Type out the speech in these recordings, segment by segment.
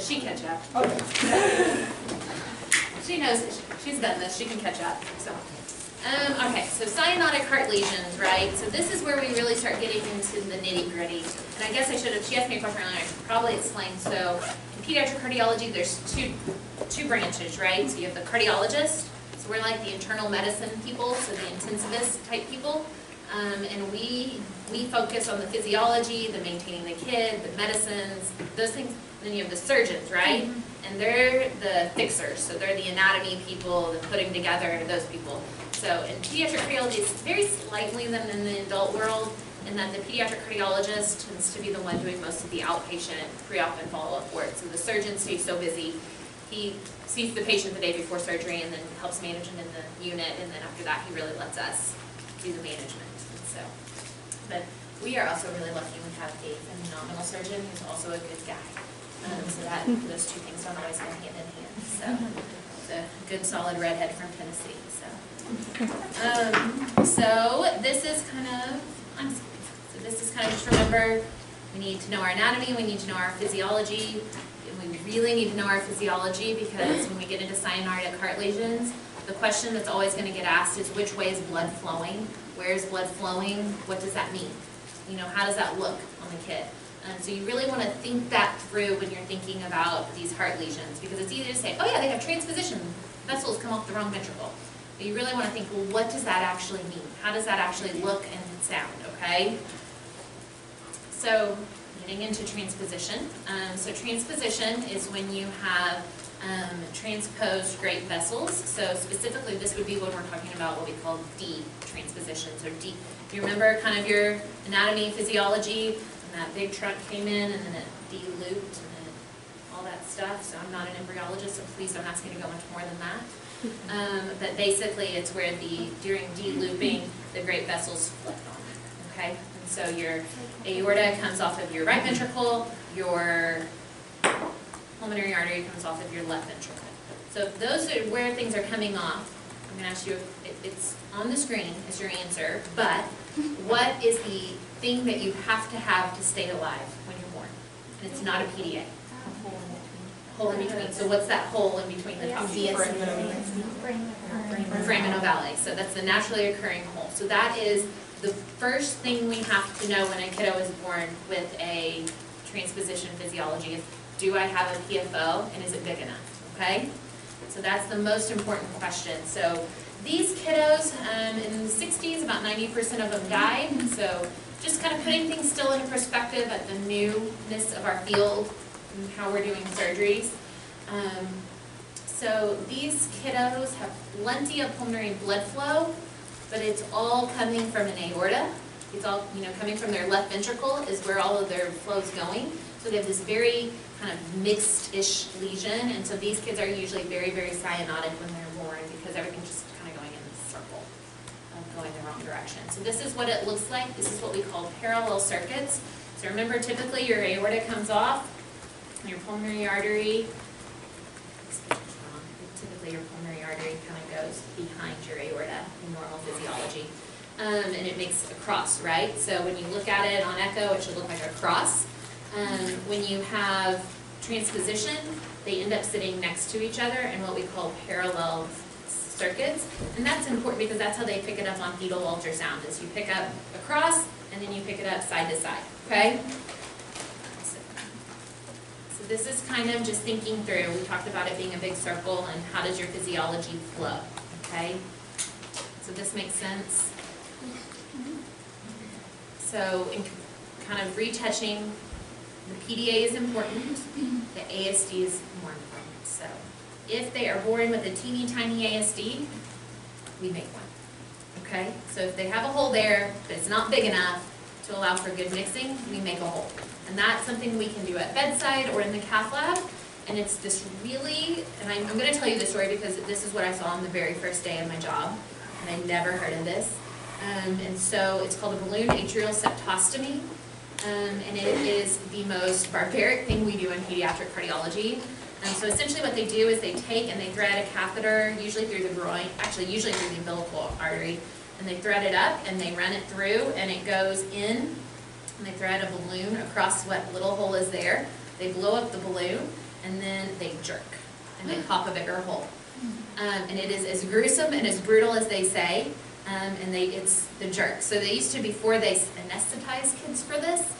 she catch up. Okay. She knows that she's done this. She can catch up. So, okay. So cyanotic heart lesions, right? So this is where we really start getting into the nitty gritty. And I guess I should have. She asked me a question earlier. I should probably explain. So in pediatric cardiology, there's two branches, right? So you have the cardiologist. So we're like the internal medicine people, so the intensivist type people. And we focus on the physiology, the maintaining the kid, the medicines, those things. And then you have the surgeons, right? And they're the fixers. So they're the anatomy people, the putting together, those people. So in pediatric cardiology, it's very slightly than in the adult world, in that the pediatric cardiologist tends to be the one doing most of the outpatient pre-op and follow-up work. So the surgeon stays so busy. He sees the patient the day before surgery and then helps manage them in the unit, and then after that he really lets us do the management. So, but we are also really lucky we have a phenomenal surgeon who's also a good guy. So that those two things don't always go hand in hand. So it's a good solid redhead from Tennessee. So this is kind of just remember, we need to know our anatomy, we need to know our physiology. We really need to know our physiology because when we get into cyanotic heart lesions, the question that's always going to get asked is which way is blood flowing? Where is blood flowing? What does that mean? You know, how does that look on the kid? So you really want to think that through when you're thinking about these heart lesions, because it's easy to say, oh yeah, they have transposition, vessels come off the wrong ventricle. But you really want to think, well, what does that actually mean? How does that actually look and sound, okay? So getting into transposition. So transposition is when you have transposed great vessels. So specifically, this would be when we're talking about what we call D-transpositions, or D. If you remember kind of your anatomy, physiology, and that big trunk came in, and then it de-looped, and then all that stuff. So I'm not an embryologist, so please don't ask me to go much more than that. But basically, it's where during de-looping, the great vessels flip on, okay? And so your aorta comes off of your right ventricle, your pulmonary artery comes off of your left ventricle. So if those are where things are coming off, I'm going to ask you, it's on the screen is your answer, but what is the thing that you have to stay alive when you're born? And it's not a PDA. Hole in between. So what's that hole in between the top? Foramen ovale. So that's the naturally occurring hole. So that is the first thing we have to know when a kiddo is born with a transposition physiology is, do I have a PFO and is it big enough? Okay? So that's the most important question. So these kiddos, in the 60s, about 90% of them died. So just kind of putting things still into perspective at the newness of our field and how we're doing surgeries. So these kiddos have plenty of pulmonary blood flow, but it's all coming from an aorta. It's all, coming from their left ventricle is where all of their flow is going. So they have this very kind of mixed-ish lesion, and so these kids are usually very, very cyanotic when they're born because everything's just kind of going in this circle, going the wrong direction. So this is what it looks like. This is what we call parallel circuits. So remember, typically your aorta comes off, your pulmonary artery, typically your pulmonary artery kind of goes behind your aorta in normal physiology. And it makes a cross, right? So when you look at it on echo, it should look like a cross. When you have transposition, they end up sitting next to each other in what we call parallel circuits. And that's important because that's how they pick it up on fetal ultrasound, is you pick up across and then you pick it up side to side, okay? So this is kind of just thinking through. We talked about it being a big circle and how does your physiology flow, okay? So this makes sense? So in kind of retouching, the PDA is important, the ASD is more important. So if they are born with a teeny tiny ASD, we make one, okay? So if they have a hole there, but it's not big enough to allow for good mixing, we make a hole. And that's something we can do at bedside or in the cath lab. And it's this really, and I'm going to tell you this story because this is what I saw on the very first day of my job, and I never heard of this. And so it's called a balloon atrial septostomy. And it is the most barbaric thing we do in pediatric cardiology. So essentially what they do is they take and they thread a catheter, usually through the groin, actually usually through the umbilical artery, and they thread it up and they run it through and it goes in, and they thread a balloon across what little hole is there. They blow up the balloon, and then they jerk, and they pop a bigger hole. And it is as gruesome and as brutal as they say, and it's the jerk. So they used to, before they anesthetized kids for this,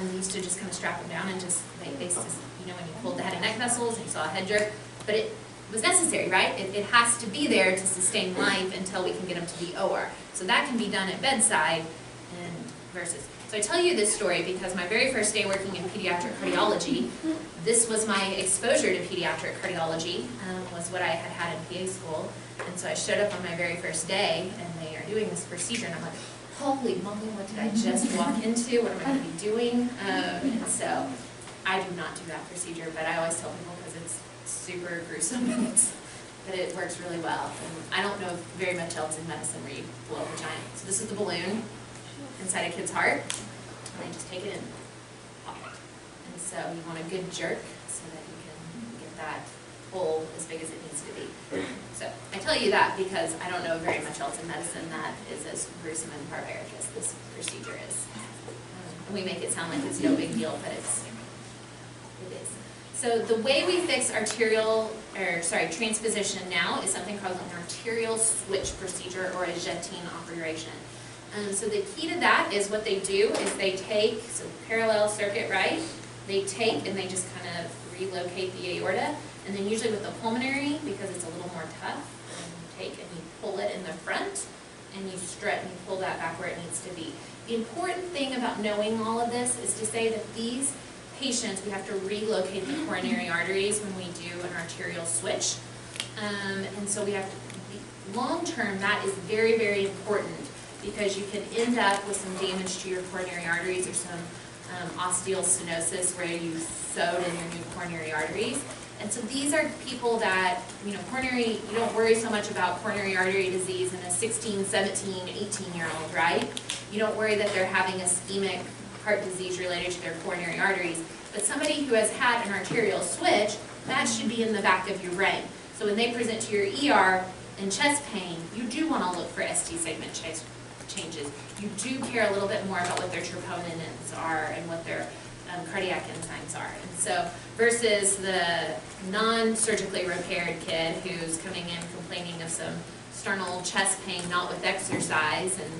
they used to just kind of strap them down and just, they used to, you know, when you pulled the head and neck muscles and you saw a head jerk, but it was necessary, right? It has to be there to sustain life until we can get them to the OR. So that can be done at bedside and versus. So I tell you this story because my very first day working in pediatric cardiology, this was my exposure to pediatric cardiology, was what I had had in PA school. And so I showed up on my very first day, and they are doing this procedure, and I'm like, holy moly, what did I just walk into? What am I going to be doing? And so I do not do that procedure, but I always tell people because it's super gruesome, but it works really well. And I don't know very much else in medicine where you blow up a giant. So this is the balloon inside a kid's heart, and I just take it and pop it. And so you want a good jerk so that you can get that hole as big as it needs to be. So I tell you that because I don't know very much else in medicine that is as gruesome and barbaric as this procedure is. And we make it sound like it's no big deal, but it is. So the way we fix transposition now is something called an arterial switch procedure or a jettine operation. So the key to that is what they do is they take, so parallel circuit, right? They take and they just kind of relocate the aorta, and then usually with the pulmonary, because it's a little more tough, you take and you pull it in the front, and you strut and you pull that back where it needs to be. The important thing about knowing all of this is to say that these patients, we have to relocate the coronary arteries when we do an arterial switch. And so we have to, long term, that is very, very important because you can end up with some damage to your coronary arteries or some osteal stenosis where you sewed in your new coronary arteries. And so these are people that, you know, you don't worry so much about coronary artery disease in a 16, 17, 18-year-old, right? You don't worry that they're having ischemic heart disease related to their coronary arteries. But somebody who has had an arterial switch, that should be in the back of your brain. So when they present to your ER in chest pain, you do want to look for ST segment changes. You do care a little bit more about what their troponins are and what their cardiac enzymes are. And so versus the non-surgically repaired kid who's coming in complaining of some sternal chest pain, not with exercise, and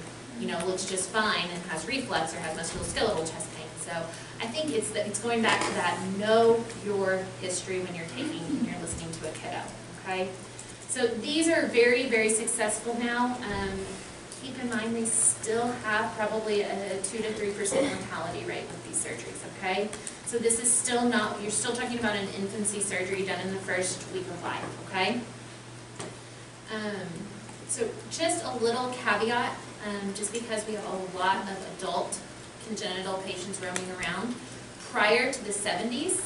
looks just fine and has reflux or has musculoskeletal chest pain. So I think it's going back to that, know your history when you're listening to a kiddo, okay? So these are very, very successful now. Keep in mind they still have probably a 2 to 3% mortality rate with these surgeries, okay? So this is still not, you're still talking about an infancy surgery done in the first week of life, okay? So just a little caveat, just because we have a lot of adult congenital patients roaming around, prior to the 70s,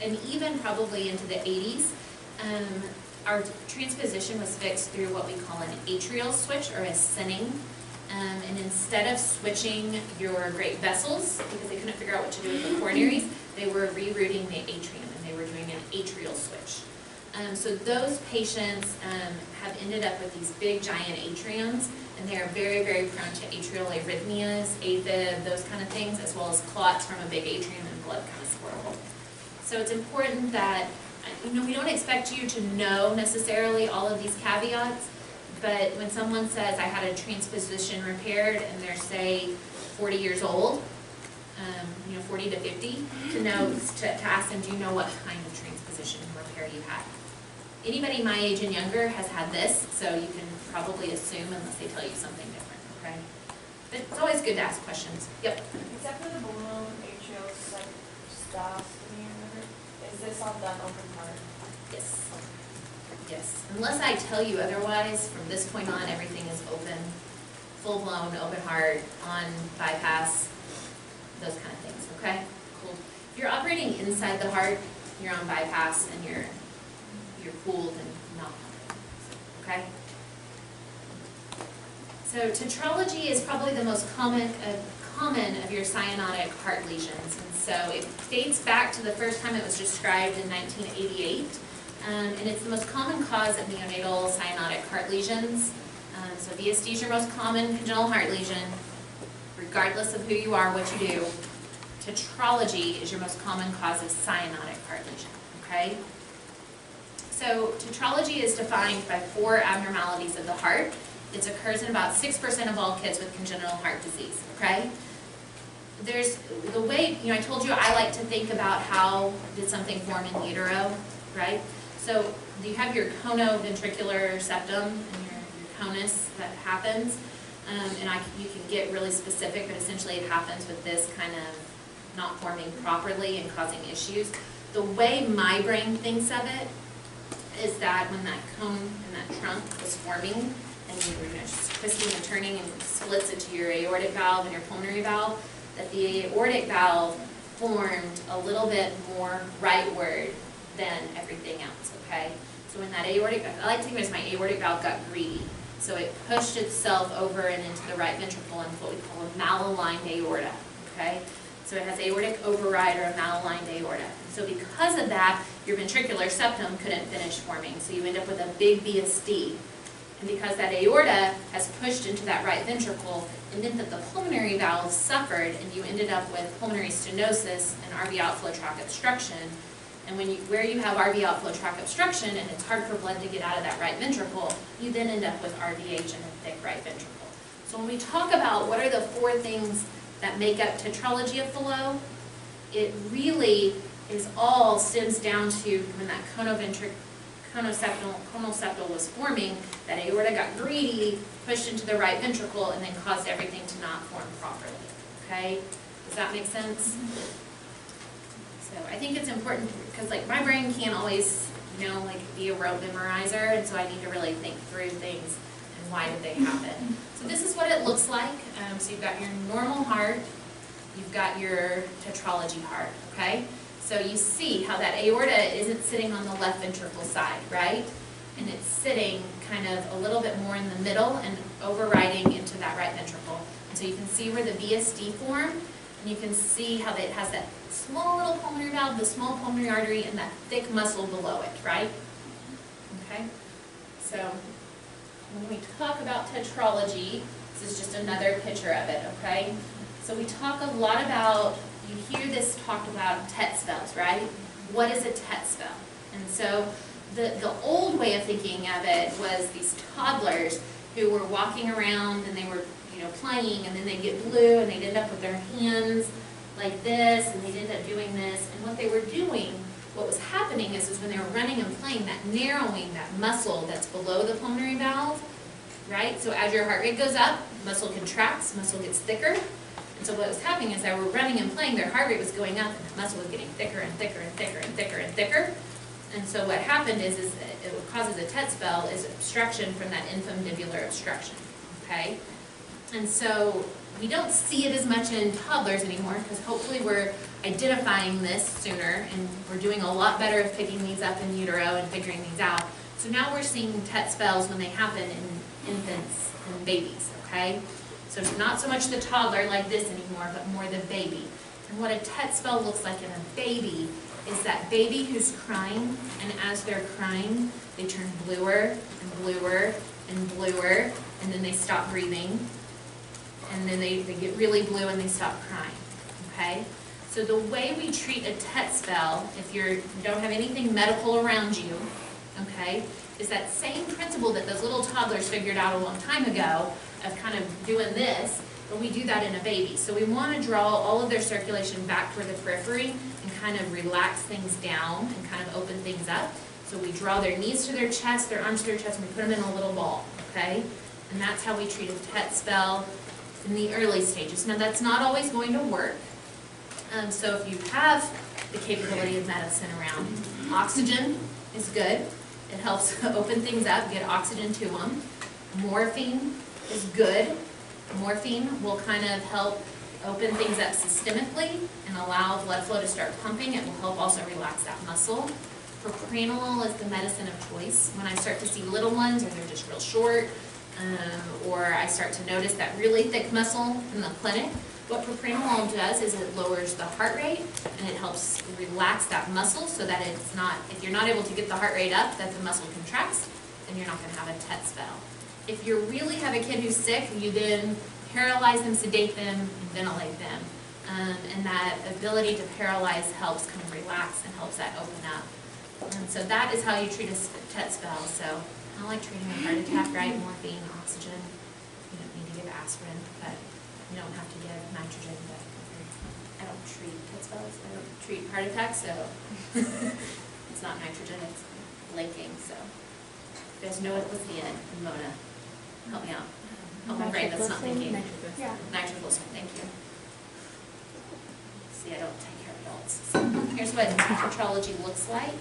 and even probably into the 80s, our transposition was fixed through what we call an atrial switch or a sinning. And instead of switching your great vessels, because they couldn't figure out what to do with the coronaries, they were rerouting the atrium and they were doing an atrial switch. So those patients have ended up with these big giant atriums, and they are very, very prone to atrial arrhythmias, AFib, those kind of things, as well as clots from a big atrium and blood kind of swirl. So it's important that, we don't expect you to know necessarily all of these caveats, but when someone says, I had a transposition repaired, and they're, say, 40 years old, 40 to 50, to ask them, do you know what kind of transposition repair you had? Anybody my age and younger has had this, so you can probably assume unless they tell you something different, okay? But it's always good to ask questions. Yep? Except for the balloon, atrial septostomy, is this all done open heart? Yes. Yes. Unless I tell you otherwise, from this point on, everything is open, full-blown, open heart, on bypass, those kind of things, okay? Cool. If you're operating inside the heart, you're on bypass, and you're cooled and not pumping, okay? So tetralogy is probably the most common of your cyanotic heart lesions, and so it dates back to the first time it was described in 1988, and it's the most common cause of neonatal cyanotic heart lesions. So VSD is your most common congenital heart lesion, regardless of who you are, what you do. Tetralogy is your most common cause of cyanotic heart lesion, okay? So tetralogy is defined by 4 abnormalities of the heart. It occurs in about 6% of all kids with congenital heart disease, okay? There's the way, I told you I like to think about how did something form in utero, right? So you have your conoventricular septum and your conus that happens, and you can get really specific, but essentially it happens with this kind of not forming properly and causing issues. The way my brain thinks of it is that when that cone and that trunk was forming, and you were twisting and turning and splits into your aortic valve and your pulmonary valve, that the aortic valve formed a little bit more rightward than everything else, okay? So when that aortic, I like to think of it as my aortic valve got greedy. So it pushed itself over and into the right ventricle in what we call a malaligned aorta, okay? So it has aortic override or a malaligned aorta. So because of that, your ventricular septum couldn't finish forming. So you end up with a big VSD. And because that aorta has pushed into that right ventricle, it meant that the pulmonary valve suffered and you ended up with pulmonary stenosis and RV outflow tract obstruction. And where you have RV outflow tract obstruction and it's hard for blood to get out of that right ventricle, you then end up with RVH and a thick right ventricle. So when we talk about what are the 4 things that make up Tetralogy of Fallot, it really is all stems down to when that conoseptal was forming, that aorta got greedy, pushed into the right ventricle, and then caused everything to not form properly, okay? Does that make sense? So I think it's important, because like my brain can't always, be a rote memorizer, and so I need to really think through things and why did they happen. So this is what it looks like. So you've got your normal heart, you've got your tetralogy heart, okay? So you see how that aorta isn't sitting on the left ventricle side, right? And it's sitting kind of a little bit more in the middle and overriding into that right ventricle. And so you can see where the VSD formed, and you can see how it has that small little pulmonary valve, the small pulmonary artery, and that thick muscle below it, right? Okay? So when we talk about tetralogy, this is just another picture of it, okay? So we talk a lot about, you hear this talked about TET spells, right? What is a TET spell? And so the old way of thinking of it was these toddlers who were walking around and they were playing, and then they'd get blue and they'd end up with their hands like this, and they'd end up doing this. And what they were doing, what was happening is when they were running and playing, that narrowing, that muscle that's below the pulmonary valve, right? So as your heart rate goes up, muscle contracts, muscle gets thicker. And so what was happening is they were running and playing, their heart rate was going up, and the muscle was getting thicker and thicker and thicker and thicker and thicker. And so what happened is it causes a TET spell is obstruction from that infundibular obstruction, okay? And so we don't see it as much in toddlers anymore, because hopefully we're identifying this sooner, and we're doing a lot better at picking these up in utero and figuring these out. So now we're seeing TET spells when they happen in infants and babies, okay? So it's not so much the toddler like this anymore, but more the baby. And what a TET spell looks like in a baby is that baby who's crying, and as they're crying, they turn bluer and bluer and bluer, and then they stop breathing, and then they get really blue and they stop crying, okay? So the way we treat a TET spell, if you don't have anything medical around you, okay, is that same principle that those little toddlers figured out a long time ago of kind of doing this, but we do that in a baby. So we want to draw all of their circulation back toward the periphery and kind of relax things down and kind of open things up. So we draw their knees to their chest, their arms to their chest, and we put them in a little ball, okay? And that's how we treat a TET spell in the early stages. Now that's not always going to work. So if you have the capability of medicine around, oxygen is good. It helps open things up, get oxygen to them. Morphine is good. Morphine will kind of help open things up systemically and allow blood flow to start pumping. It will help also relax that muscle. Propranolol is the medicine of choice. When I start to see little ones, or they're just real short, or I start to notice that really thick muscle in the clinic, what propranolol does is it lowers the heart rate and it helps relax that muscle so that it's not, if you're not able to get the heart rate up, that the muscle contracts, then you're not going to have a TET spell. If you really have a kid who's sick, you then paralyze them, sedate them, and ventilate them. And that ability to paralyze helps kind of relax and helps that open up. And so that is how you treat a TET spell. So I don't like treating a heart attack, right? Morphine, oxygen. You don't need to give aspirin, but you don't have to give nitrogen. But I don't treat TET spells. I don't treat heart attacks, so it's not nitrogen, it's linking. So you guys know what's the end. Mona, help me out. Help my brain that's not thinking. Yeah. Nitroglycerin, thank you. See, I don't take care of adults. So here's what tetralogy looks like.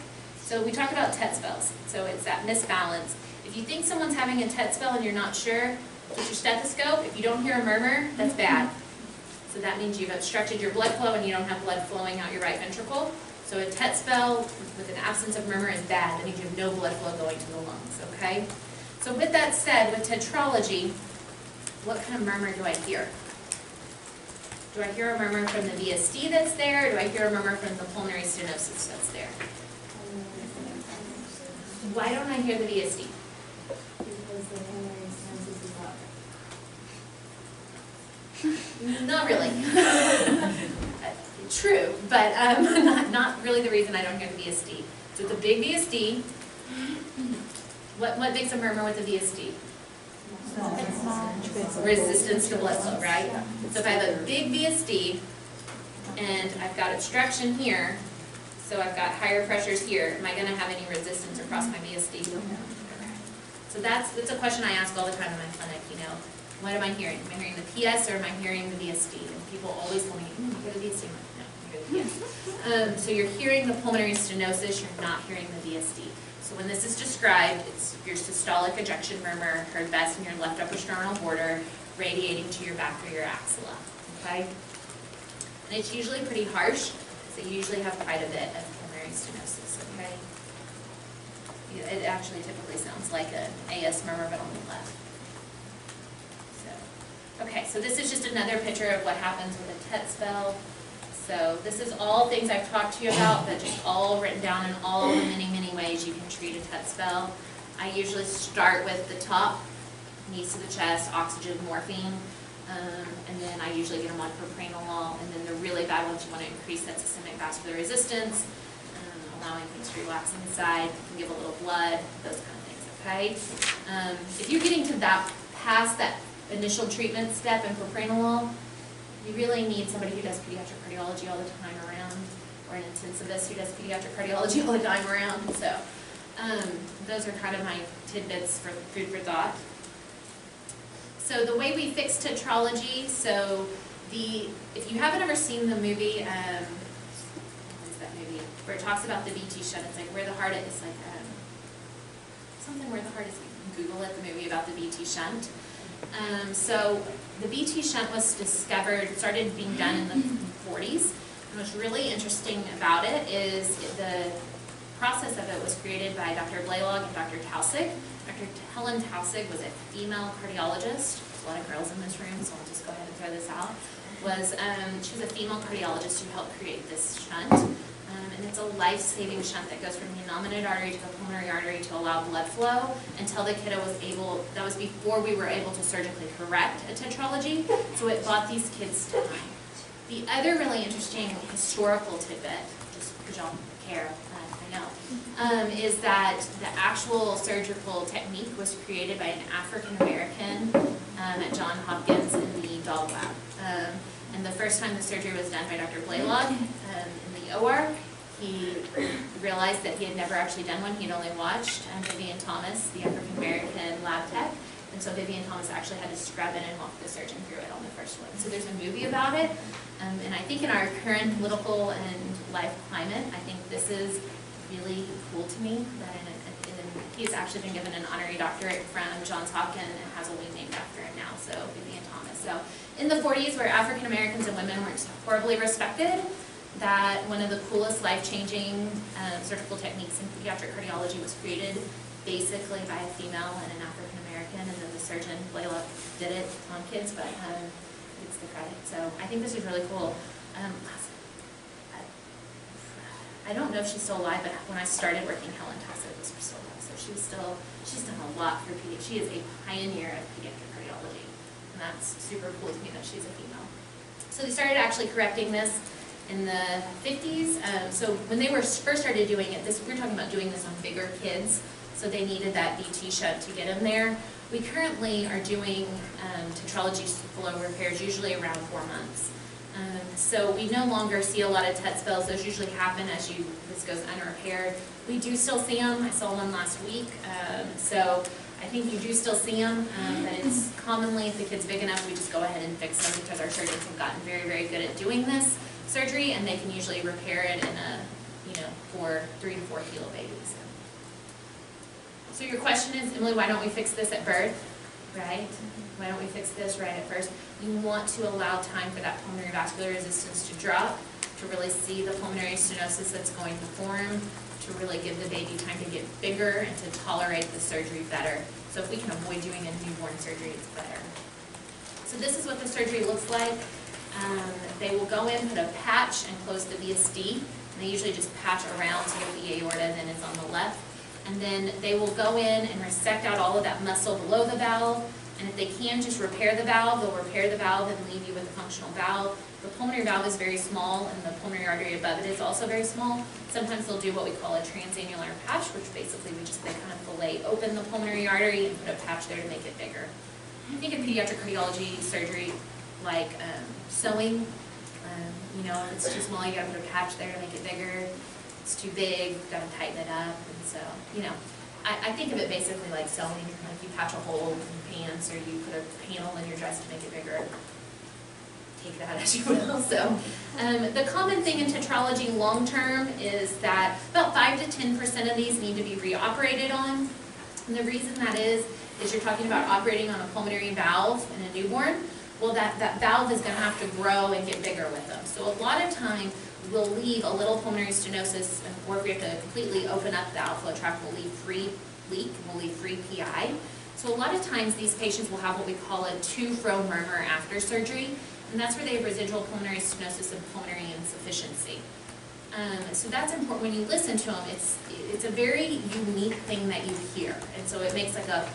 So we talked about TET spells. So it's that misbalance. If you think someone's having a TET spell and you're not sure, get your stethoscope. If you don't hear a murmur, that's bad. So that means you've obstructed your blood flow and you don't have blood flowing out your right ventricle. So a TET spell with an absence of murmur is bad. That means you have no blood flow going to the lungs, okay? So with that said, with tetralogy, what kind of murmur do I hear? Do I hear a murmur from the VSD that's there? Or do I hear a murmur from the pulmonary stenosis that's there? Why don't I hear the VSD? Because the pulmonary stenosis is up. Not really. True, but not really the reason I don't hear the VSD. So with the big VSD, what makes a murmur with the VSD? Resistance to blood flow, right? So if I have a big VSD and I've got obstruction here, so I've got higher pressures here, am I going to have any resistance across my VSD? So that's a question I ask all the time in my clinic, you know, what am I hearing? Am I hearing the PS or am I hearing the VSD? And people always tell me, you hear the VSD. No, you hear the PS. So you're hearing the pulmonary stenosis, you're not hearing the VSD. So when this is described, it's your systolic ejection murmur, heard best in your left upper sternal border, radiating to your back or your axilla, okay? And it's usually pretty harsh, so you usually have quite a bit of pulmonary stenosis, okay? It actually typically sounds like an AS murmur, but on the left. So, okay, so this is just another picture of what happens with a TET spell. So this is all things I've talked to you about, but just all written down in all the many, many ways you can treat a TET spell. I usually start with the top, knees to the chest, oxygen, morphine, and then I usually get them on propranolol, and then the really bad ones you want to increase that systemic vascular resistance, allowing things to relax inside, you can give a little blood, those kind of things, okay? If you're getting to that, past that initial treatment step in propranolol, you really need somebody who does pediatric cardiology all the time around, or an intensivist who does pediatric cardiology all the time around. So those are kind of my tidbits for food for thought. So the way we fix tetralogy, so if you haven't ever seen the movie, what's that movie, where it talks about the VT shunt, it's like where the heart is, like something where the heart is, you can Google it, the movie about the VT shunt. So the VT shunt was started being done in the 40s. And what's really interesting about it is the process of it was created by Dr. Blaylock and Dr. Taussig. Dr. Helen Taussig was a female cardiologist. There's a lot of girls in this room, so I'll just go ahead and throw this out. She was a female cardiologist who helped create this shunt. And it's a life-saving shunt that goes from the innominate artery to the pulmonary artery to allow blood flow until the kiddo was able, that was before we were able to surgically correct a tetralogy, so it bought these kids time. The other really interesting historical tidbit, just because y'all care, I know, is that the actual surgical technique was created by an African-American at Johns Hopkins in the dog lab. And the first time the surgery was done by Dr. Blaylock in the OR, he realized that he had never actually done one. He had only watched Vivian Thomas, the African-American lab tech. And so Vivian Thomas actually had to scrub in and walk the surgeon through it on the first one. So there's a movie about it. And I think in our current political and life climate, I think this is really cool to me. That he's actually been given an honorary doctorate from Johns Hopkins and has a wing named after him now, so Vivian Thomas. So in the 40s, where African-Americans and women weren't horribly respected, that one of the coolest life-changing surgical techniques in pediatric cardiology was created basically by a female and an African-American, and then the surgeon, Blaylock, did it on kids, but it's the credit. So I think this is really cool. I don't know if she's still alive, but when I started working, Helen Taussig was still alive, so she's done a lot for pediatrics. She is a pioneer of pediatric cardiology, and that's super cool to me that she's a female. So they started actually correcting this in the 50s. So when they were first started doing it, we're talking about doing this on bigger kids, so they needed that VT shunt to get them there. We currently are doing tetralogy flow repairs usually around 4 months. So we no longer see a lot of TET spells. Those usually happen as this goes unrepaired. We do still see them. I saw one last week. So I think you do still see them, but it's commonly, if the kid's big enough, we just go ahead and fix them because our surgeons have gotten very, very good at doing this surgery, and they can usually repair it in for 3 to 4 kilo babies. So your question is, Emily, why don't we fix this at birth, right? Why don't we fix this right at first? We want to allow time for that pulmonary vascular resistance to drop, to really see the pulmonary stenosis that's going to form, to really give the baby time to get bigger and to tolerate the surgery better. So if we can avoid doing a newborn surgery, it's better. So this is what the surgery looks like. They will go in, put a patch, and close the VSD. And they usually just patch around to get the aorta, then it's on the left. And then they will go in and resect out all of that muscle below the valve. And if they can just repair the valve, they'll repair the valve and leave you with a functional valve. The pulmonary valve is very small, and the pulmonary artery above it is also very small. Sometimes they'll do what we call a transannular patch, which basically they kind of fillet open the pulmonary artery and put a patch there to make it bigger. I think in pediatric cardiology surgery, like sewing, if it's too small, you gotta put a patch there to make it bigger. If it's too big, you gotta tighten it up. And so, I think of it basically like sewing, like you patch a hole in pants, or you put a panel in your dress to make it bigger. Take that as you will. So, the common thing in tetralogy long term is that about 5 to 10% of these need to be reoperated on. And the reason that is you're talking about operating on a pulmonary valve in a newborn. Well, that valve is going to have to grow and get bigger with them. So a lot of time we'll leave a little pulmonary stenosis, or if we have to completely open up the outflow tract, we'll leave free leak, we'll leave free PI. So a lot of times these patients will have what we call a to-fro murmur after surgery, and that's where they have residual pulmonary stenosis and pulmonary insufficiency. So that's important when you listen to them. It's a very unique thing that you hear, and so it makes like a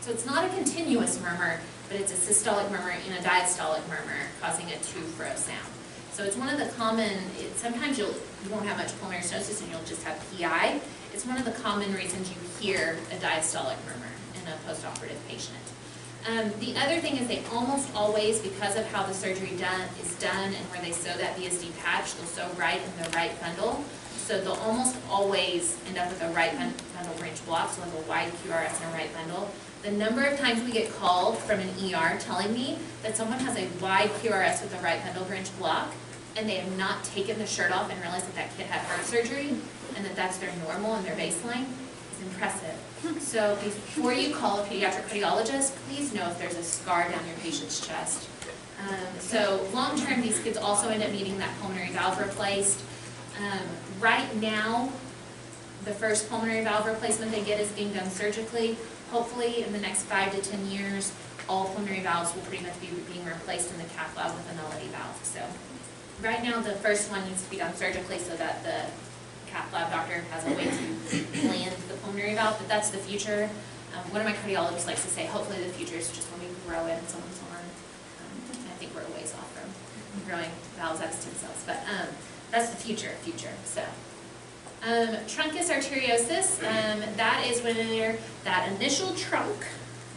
so it's not a continuous murmur, but it's a systolic murmur and a diastolic murmur causing a to-fro sound. So it's one of the common, sometimes you won't have much pulmonary stenosis and you'll just have PI. It's one of the common reasons you hear a diastolic murmur in a postoperative patient. The other thing is they almost always, because of how the surgery is done and where they sew that VSD patch, they'll sew right in the right bundle. So they'll almost always end up with a right bundle branch block, so like a wide QRS and a right bundle. The number of times we get called from an ER telling me that someone has a wide QRS with a right bundle branch block, and they have not taken the shirt off and realized that that kid had heart surgery, and that that's their normal and their baseline, is impressive. So before you call a pediatric cardiologist, please know if there's a scar down your patient's chest. So long term, these kids also end up needing that pulmonary valve replaced. Right now, the first pulmonary valve replacement they get is being done surgically. Hopefully, in the next 5 to 10 years, all pulmonary valves will pretty much be being replaced in the cath lab with a nullity valve. So, right now, the first one needs to be done surgically so that the cath lab doctor has a way to land the pulmonary valve, but that's the future. One of my cardiologists likes to say, hopefully the future is just when we grow it in someone's arm. I think we're a ways off from growing valves out of stem cells, but that's the future. So. Truncus arteriosus, that is when that initial trunk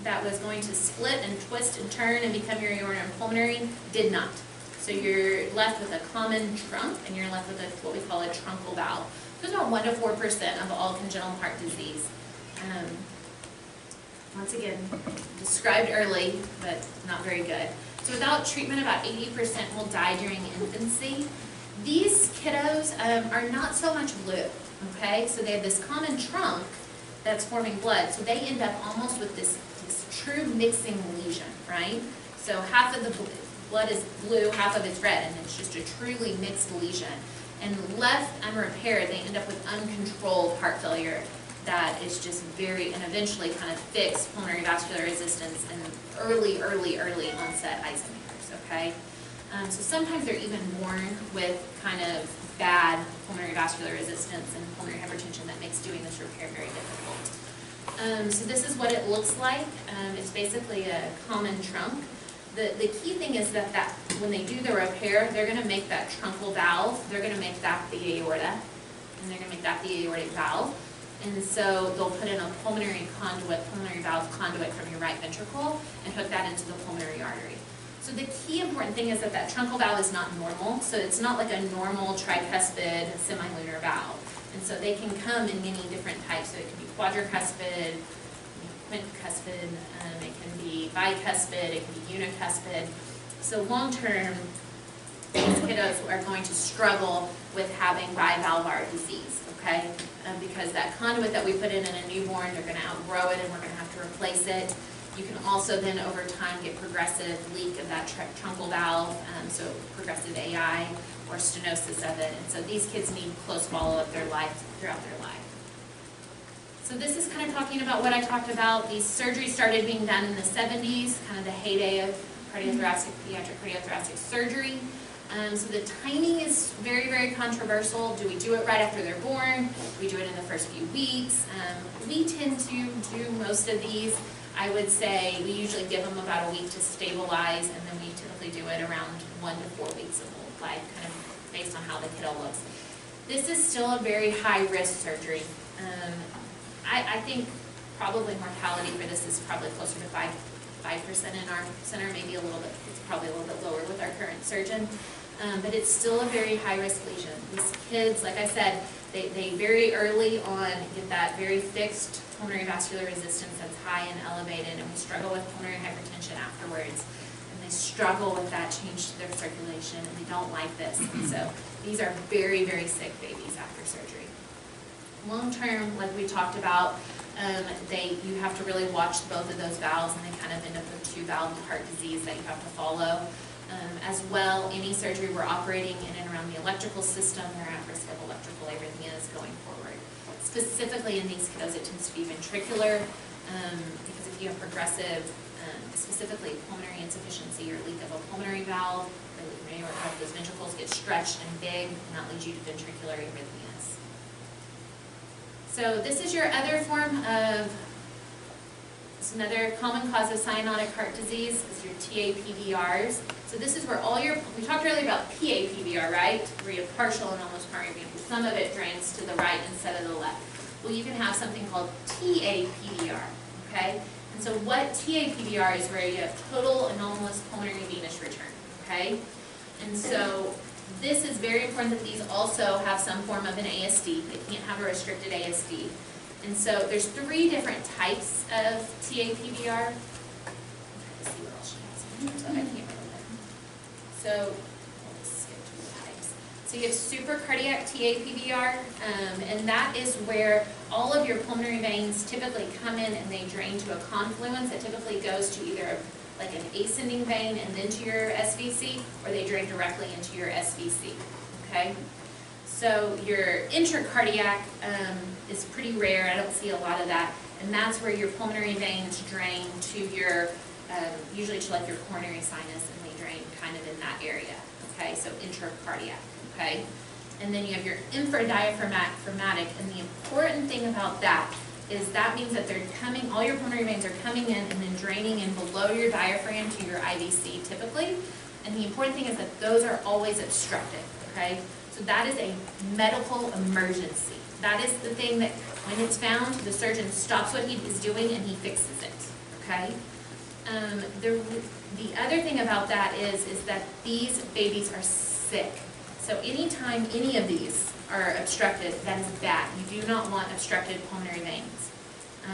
that was going to split and twist and turn and become your aorta and pulmonary did not. So you're left with a common trunk, and you're left with what we call a truncal valve. So it's about 1 to 4% of all congenital heart disease. Once again, described early, but not very good. So without treatment, about 80% will die during infancy. These kiddos are not so much blue, okay? So they have this common trunk that's forming blood, so they end up almost with this true mixing lesion, right? So half of the blood is blue, half of it's red, and it's just a truly mixed lesion. And left unrepaired, they end up with uncontrolled heart failure that is just and eventually kind of fixed pulmonary vascular resistance and early onset Alzheimer's, okay? So sometimes they're even born with kind of bad pulmonary vascular resistance and pulmonary hypertension that makes doing this repair very difficult. So this is what it looks like. It's basically a common trunk. The key thing is that when they do the repair, they're going to make that truncal valve, they're going to make that the aorta, and they're going to make that the aortic valve. And so they'll put in a pulmonary valve conduit from your right ventricle and hook that into the pulmonary artery. So the key important thing is that that truncal valve is not normal, so it's not like a normal tricuspid semilunar valve. And so they can come in many different types. So it can be quadricuspid, quintucuspid, it can be bicuspid, it can be unicuspid. So long term, these kiddos are going to struggle with having bivalvular disease, okay? Because that conduit that we put in a newborn, they're going to outgrow it and we're going to have to replace it. You can also then over time get progressive leak of that truncal valve, so progressive AI or stenosis of it. And so these kids need close follow-up throughout their life. So this is kind of talking about what I talked about. These surgeries started being done in the 70s, kind of the heyday of pediatric cardiothoracic surgery. So the timing is very, very controversial. Do we do it right after they're born? Do we do it in the first few weeks? We tend to do most of these. I would say we usually give them about a week to stabilize, and then we typically do it around 1 to 4 weeks of old life, kind of based on how the kiddo looks. This is still a very high-risk surgery. I think probably mortality for this is probably closer to 5% in our center, maybe a little bit, it's probably a little bit lower with our current surgeon. But it's still a very high-risk lesion. These kids, like I said, they very early on get that very fixed pulmonary vascular resistance that's high and elevated, and we struggle with pulmonary hypertension afterwards. And they struggle with that change to their circulation, and they don't like this. And so these are very, very sick babies after surgery. Long term, like we talked about, you have to really watch both of those valves, and they kind of end up with 2-valve heart disease that you have to follow. As well, any surgery we're operating in and around the electrical system, they're at risk of electrical arrhythmias going forward. Specifically in these kiddos, it tends to be ventricular, because if you have progressive, specifically pulmonary insufficiency or leak of a pulmonary valve, or have those ventricles get stretched and big, and that leads you to ventricular arrhythmias. So this is your other form of, it's another common cause of cyanotic heart disease is your TAPVRs. So this is where all your, we talked earlier about PAPVR, right? Where you have partial and almost primary ventricle. Some of it drains to the right instead of the left. Well, you can have something called TAPVR, okay? And so what TAPVR is where you have total anomalous pulmonary venous return, okay? And so this is very important that these also have some form of an ASD. They can't have a restricted ASD. And so there's 3 different types of TAPVR. Let's see what else she has in here. So I can't remember. So we'll just skip to the types. So you have supracardiac TAPVR, and that is where all of your pulmonary veins typically come in and they drain to a confluence that typically goes to either like an ascending vein and then to your SVC, or they drain directly into your SVC, okay? So your intracardiac is pretty rare. I don't see a lot of that. And that's where your pulmonary veins drain to your, usually to like your coronary sinus, and they drain kind of in that area, okay? So intracardiac, okay? And then you have your infradiaphragmatic, and the important thing about that is that means that they're coming, all your pulmonary veins are coming in and then draining in below your diaphragm to your IVC typically. And the important thing is that those are always obstructed, okay? So that is a medical emergency. That is the thing that when it's found, the surgeon stops what he is doing and he fixes it, okay? The other thing about that is that these babies are sick. So anytime any of these are obstructed, that is bad. You do not want obstructed pulmonary veins.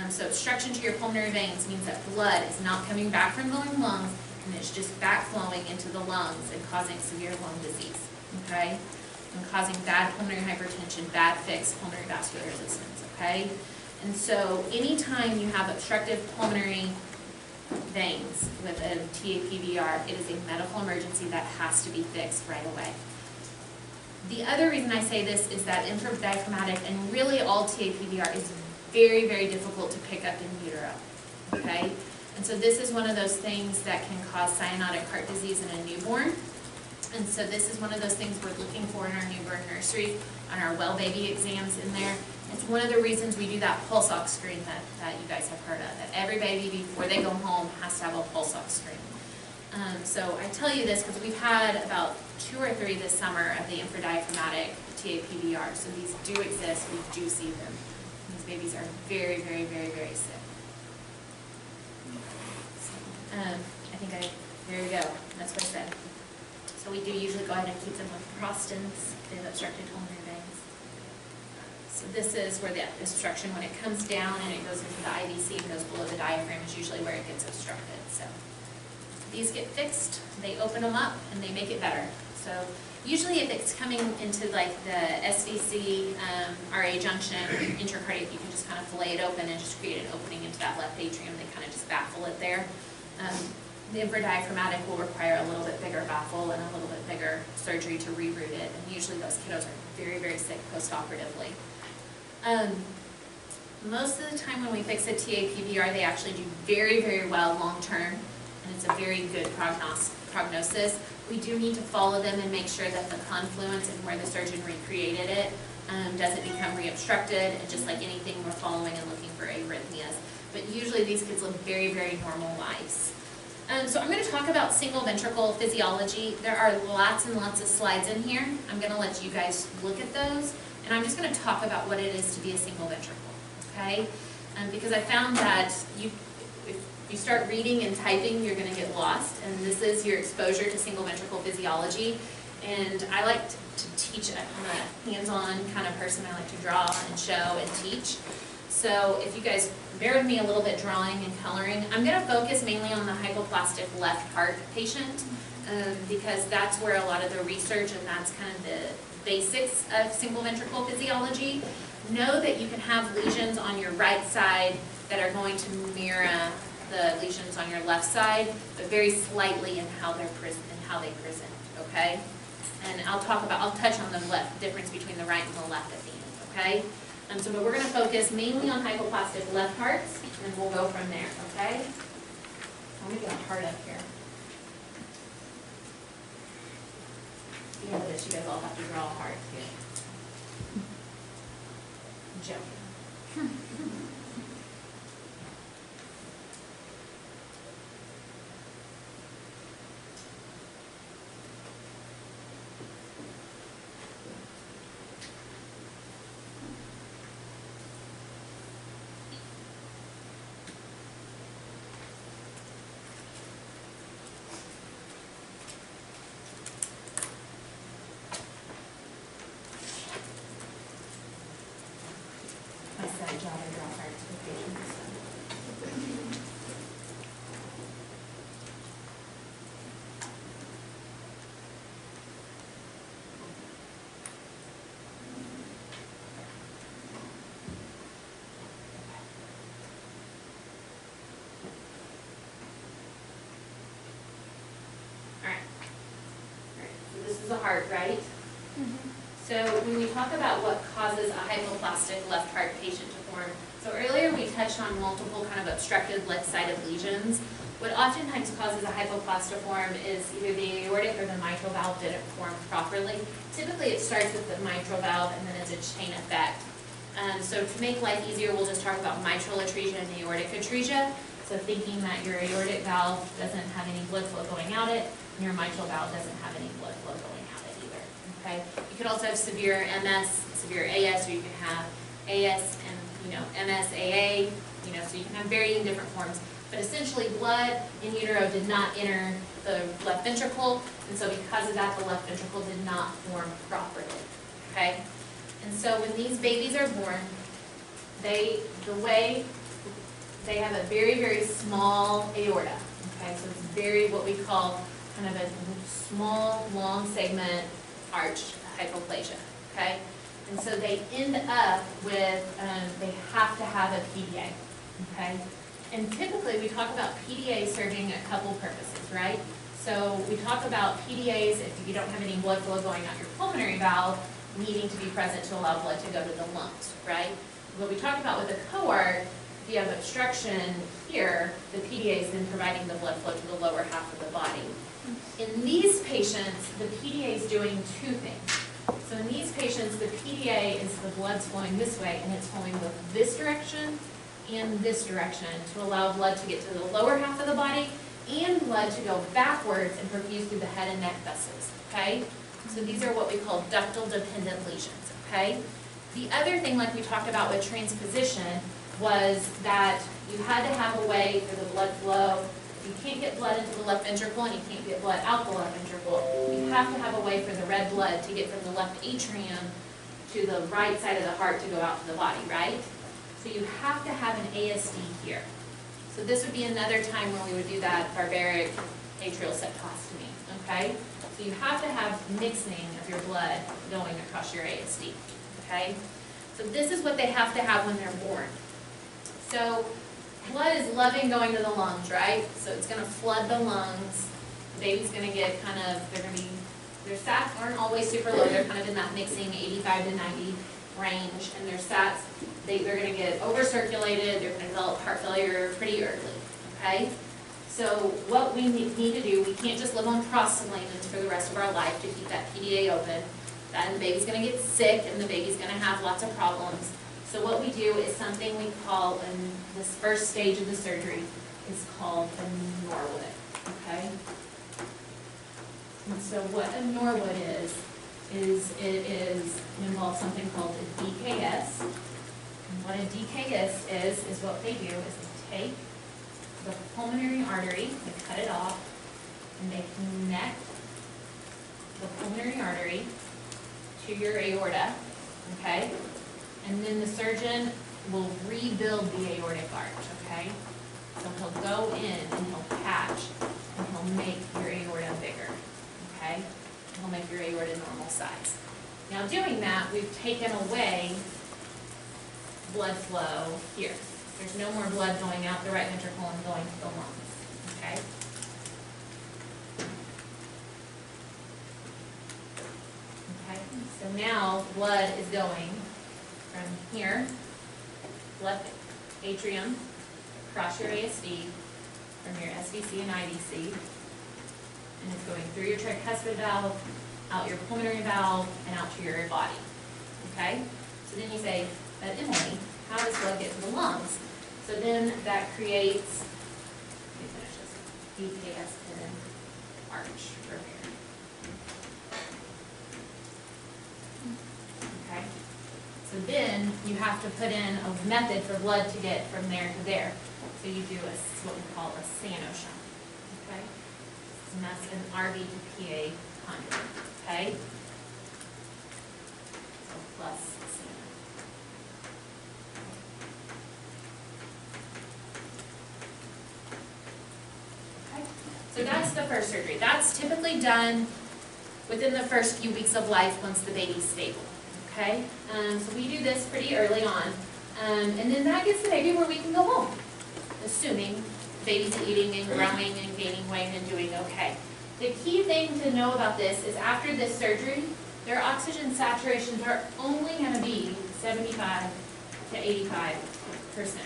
So obstruction to your pulmonary veins means that blood is not coming back from the lungs, and it's just backflowing into the lungs and causing severe lung disease, okay? And causing bad pulmonary hypertension, bad fixed pulmonary vascular resistance, okay? And so anytime you have obstructive pulmonary veins with a TAPVR, it is a medical emergency that has to be fixed right away. The other reason I say this is that infradiaphragmatic and really all TAPVR is very, very difficult to pick up in utero, okay? And so this is one of those things that can cause cyanotic heart disease in a newborn. And so this is one of those things we're looking for in our newborn nursery, on our well baby exams in there. It's one of the reasons we do that pulse ox screen that you guys have heard of, that every baby before they go home has to have a pulse ox screen. So I tell you this because we've had about 2 or 3 this summer of the infradiaphragmatic TAPVR. So these do exist, we do see them. These babies are very, very, very, very sick. So, I think there you go, that's what I said. So we do usually go ahead and keep them with prostans, they have obstructed pulmonary veins. So this is where the obstruction, when it comes down and it goes into the IVC and goes below the diaphragm, is usually where it gets obstructed. So these get fixed, they open them up, and they make it better. So usually if it's coming into like the SVC, RA junction, intracardiac, you can just kind of fillet it open and just create an opening into that left atrium. They kind of just baffle it there. The infradiaphragmatic will require a little bit bigger baffle and a little bit bigger surgery to reroute it. And usually those kiddos are very, very sick post-operatively. Most of the time when we fix a TAPVR, they actually do very, very well long-term. And it's a very good prognosis. We do need to follow them and make sure that the confluence and where the surgeon recreated it doesn't become re-obstructed, and just like anything, we're following and looking for arrhythmias. But usually these kids live very, very normal lives. So I'm going to talk about single ventricle physiology. There are lots and lots of slides in here. I'm going to let you guys look at those, and I'm just going to talk about what it is to be a single ventricle, okay? Because I found that if you start reading and typing, you're going to get lost, and this is your exposure to single ventricle physiology. And I like to teach, I'm a hands-on kind of person. I like to draw and show and teach. So if you guys bear with me a little bit drawing and coloring, I'm going to focus mainly on the hypoplastic left heart patient because that's where a lot of the research and that's kind of the basics of single ventricle physiology. Know that you can have lesions on your right side that are going to mirror the lesions on your left side, but very slightly in how they present, okay? And I'll touch on the difference between the right and the left at the end, okay? But we're going to focus mainly on hypoplastic left hearts, and we'll go from there, okay? Let me get a heart up here. At the end of this, you guys all have to draw a heart. I'm joking. Is a heart, right? Mm-hmm. So when we talk about what causes a hypoplastic left heart patient to form, so earlier we touched on multiple kind of obstructed left-sided lesions. What oftentimes causes a hypoplastiform is either the aortic or the mitral valve didn't form properly. Typically it starts with the mitral valve and then it's a chain effect. So to make life easier, we'll just talk about mitral atresia and aortic atresia. So thinking that your aortic valve doesn't have any blood flow going out it, and your mitral valve doesn't have any blood flow going out it either, okay? You could also have severe MS, severe AS, or you can have AS and, MS-AA, so you can have varying different forms. But essentially, blood in utero did not enter the left ventricle, and so because of that, the left ventricle did not form properly, okay? And so when these babies are born, they have a very, very small aorta, okay? So it's very, what we call kind of a small, long segment arch hypoplasia, okay? And so they end up with, they have to have a PDA, okay? And typically we talk about PDA serving a couple purposes, right? So we talk about PDAs if you don't have any blood flow going out your pulmonary valve, needing to be present to allow blood to go to the lungs, right? What we talk about with a cohort, if you have obstruction here, the PDA is then providing the blood flow to the lower half of the body. In these patients, the PDA is doing two things. So in these patients, the PDA is the blood's flowing this way, and it's flowing both this direction and this direction to allow blood to get to the lower half of the body and blood to go backwards and perfuse through the head and neck vessels, okay? So these are what we call ductal dependent lesions, okay? The other thing, like we talked about with transposition, was that you had to have a way for the blood flow. You can't get blood into the left ventricle and you can't get blood out the left ventricle. You have to have a way for the red blood to get from the left atrium to the right side of the heart to go out to the body, right? So you have to have an ASD here. So this would be another time when we would do that barbaric atrial septostomy, okay? So you have to have mixing of your blood going across your ASD, okay? So this is what they have to have when they're born. So blood is loving going to the lungs, right? So it's going to flood the lungs. The baby's going to get kind of, their sats aren't always super low. They're kind of in that mixing 85 to 90 range. And their sats, they're going to get over-circulated. They're going to develop heart failure pretty early, okay? So what we need to do, we can't just live on prostaglandins for the rest of our life to keep that PDA open. Then the baby's going to get sick and the baby's going to have lots of problems. So what we do is something we call, in this first stage of the surgery, is called a Norwood, okay? And so what a Norwood it involves something called a DKS. And what a DKS is what they do is they take the pulmonary artery, they cut it off, and they connect the pulmonary artery to your aorta, okay? And then the surgeon will rebuild the aortic arch, okay? So he'll go in and he'll patch and he'll make your aorta bigger, okay? He'll make your aorta normal size. Now doing that, we've taken away blood flow here. There's no more blood going out the right ventricle and going to the lungs, okay? Okay, so now blood is going from here, left atrium, across your ASD, from your SVC and IVC, and it's going through your tricuspid valve, out your pulmonary valve, and out to your body, okay? So then you say, but Emily, how does blood get to the lungs? So then that creates, let me finish this, DKS and arch repair. Okay? So then you have to put in a method for blood to get from there to there. So you do what we call a Sano shunt. Okay? And that's an RV to PA conduit. Okay? So plus Sano. Okay? So that's the first surgery. That's typically done within the first few weeks of life once the baby's stable. Okay, so we do this pretty early on, and then that gets the baby where we can go home, assuming the baby's eating and growing and gaining weight and doing okay. The key thing to know about this is after this surgery, their oxygen saturations are only going to be 75 to 85%.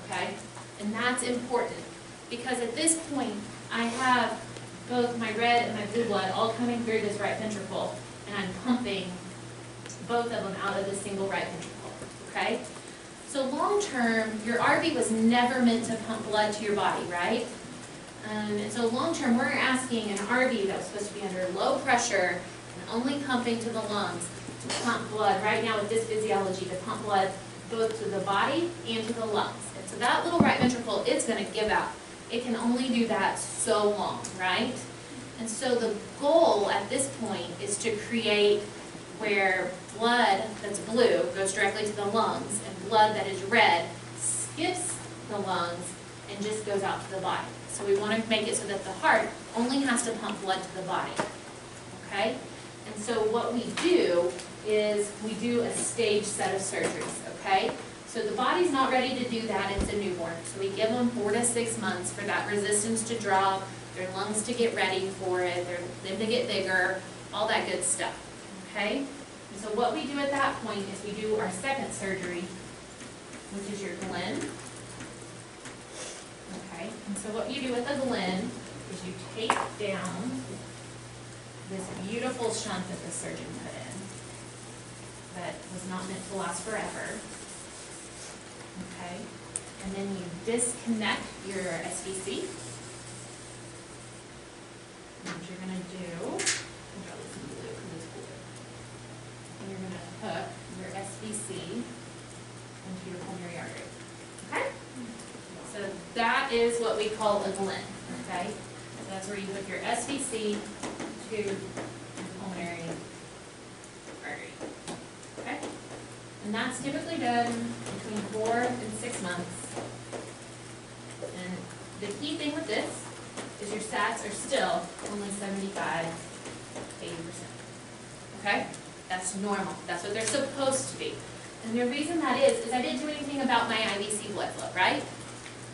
Okay, and that's important because at this point I have both my red and my blue blood all coming through this right ventricle, and I'm pumping both of them out of this single right ventricle, okay? So long term, your RV was never meant to pump blood to your body, right? And so long term, we're asking an RV that was supposed to be under low pressure and only pumping to the lungs to pump blood, right now with this physiology, to pump blood both to the body and to the lungs. And so that little right ventricle, it's gonna give out. It can only do that so long, right? And so the goal at this point is to create where blood that's blue goes directly to the lungs and blood that is red skips the lungs and just goes out to the body. So we want to make it so that the heart only has to pump blood to the body, okay? And so what we do is we do a staged set of surgeries, okay? So the body's not ready to do that, it's a newborn. So we give them 4 to 6 months for that resistance to drop, their lungs to get ready for it, them to get bigger, all that good stuff. Okay? And so what we do at that point is we do our second surgery, which is your Glenn. Okay? And so what you do with the Glenn is you take down this beautiful shunt that the surgeon put in that was not meant to last forever. Okay? And then you disconnect your SVC. what you're gonna do, I'll draw this in blue because it's cooler. And you're gonna hook your SVC into your pulmonary artery. Okay? So that is what we call a Glen, okay? So that's where you hook your SVC to your pulmonary artery. Okay? And that's typically done between 4 and 6 months. And the key thing with this is your sats are still only 75, 80%. Okay? That's normal. That's what they're supposed to be. And the reason that is I didn't do anything about my IVC blood flow, right?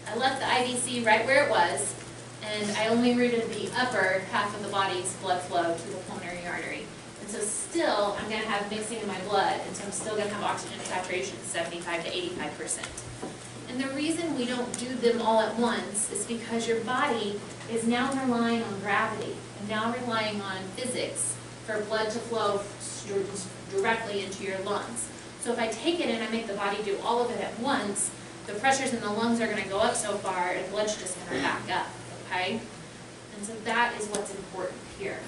I left the IVC right where it was, and I only routed the upper half of the body's blood flow to the pulmonary artery. And so still, I'm going to have mixing in my blood, and so I'm still going to have oxygen saturation 75 to 85%. And the reason we don't do them all at once is because your body is now relying on gravity and now relying on physics for blood to flow directly into your lungs. So if I take it and I make the body do all of it at once, the pressures in the lungs are going to go up so far and blood's just going to back up, okay? And so that is what's important here.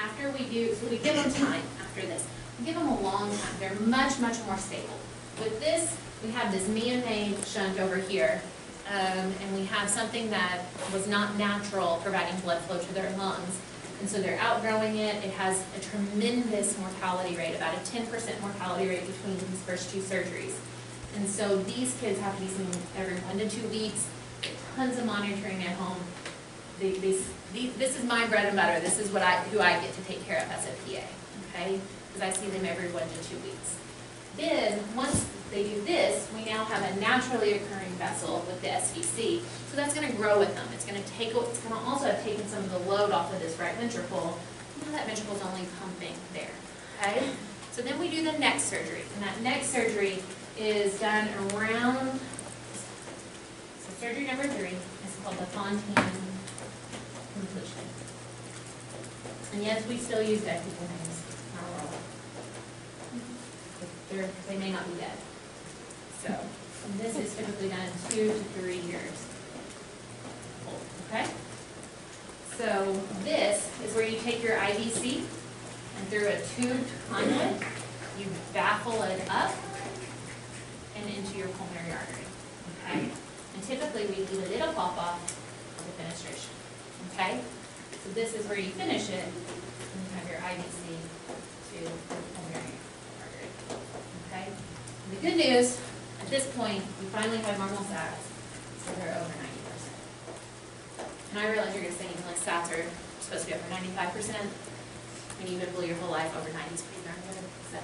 After we do, so we give them time after this. We give them a long time. They're much, much more stable. With this, we have this man-made shunt over here, and we have something that was not natural providing blood flow to their lungs. And so they're outgrowing it. It has a tremendous mortality rate, about a 10% mortality rate between these first 2 surgeries. And so these kids have to be seen every 1 to 2 weeks, tons of monitoring at home. This is my bread and butter. This is what who I get to take care of as a PA, okay? Because I see them every 1 to 2 weeks. Then, once they do this, we now have a naturally occurring vessel with the SVC. So that's going to grow with them. It's going to also have taken some of the load off of this right ventricle. Now that ventricle is only pumping there, okay? So then we do the next surgery, and that next surgery is done around, so surgery number 3 is called the Fontaine completion. And yes, we still use dead people names in our world. They may not be dead. So, and this is typically done 2 to 3 years old, okay? So this is where you take your IVC and through a tubed conduit, you baffle it up and into your pulmonary artery, okay? And typically we leave a little pop off of the fenestration, okay? So this is where you finish it, and you have your IVC to the pulmonary artery, okay? And the good news, at this point, we finally have normal sats, so they're over 90%. And I realize you're going to say, like, sats are supposed to be over 95%, and you've been blue your whole life, over 90 is pretty darn good. So,